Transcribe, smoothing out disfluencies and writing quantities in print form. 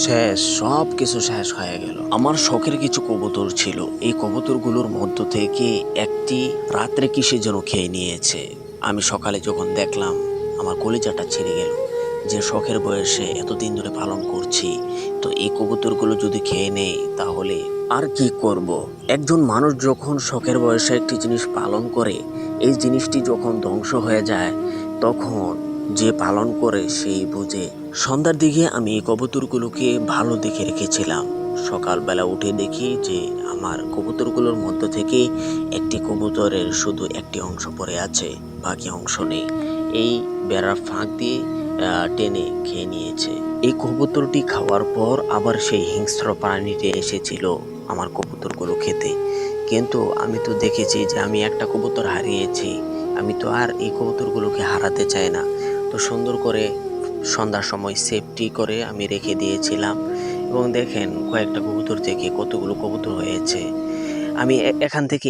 শেষ, সব কিছু শেষ হয়ে গেল। আমার শখের কিছু কবুতর ছিল, এই কবুতরগুলোর মধ্য থেকে একটি রাত্রে কিসে যেন খেয়ে নিয়েছে। আমি সকালে যখন দেখলাম আমার কলিজাটা ছিঁড়ে গেল, যে শখের বয়সে এতদিন ধরে পালন করছি, তো এই কবুতরগুলো যদি খেয়ে নেয় তাহলে আর কি করব। একজন মানুষ যখন শখের বয়সে একটি জিনিস পালন করে, এই জিনিসটি যখন ধ্বংস হয়ে যায় তখন যে পালন করে সেই বুঝে। সন্ধ্যার দিকে আমি এই কবুতরগুলোকে ভালো দেখে রেখেছিলাম। সকালবেলা উঠে দেখি যে আমার কবুতরগুলোর মধ্য থেকে একটি কবুতরের শুধু একটি অংশ পড়ে আছে, বাকি অংশ নেই। এই বেড়ার ফাঁক দিয়ে টেনে খেয়ে নিয়েছে। এই কবুতরটি খাওয়ার পর আবার সেই হিংস্র প্রাণীটি এসেছিল আমার কবুতরগুলো খেতে। কিন্তু আমি তো দেখেছি যে আমি একটা কবুতর হারিয়েছি, আমি তো আর এই কবুতরগুলোকে হারাতে চাই না। তো সুন্দর করে সন্ধ্যার সময় সেফটি করে আমি রেখে দিয়েছিলাম। এবং দেখেন কয়েকটা কবুতর থেকে কতগুলো কবুতর হয়েছে। আমি এখান থেকে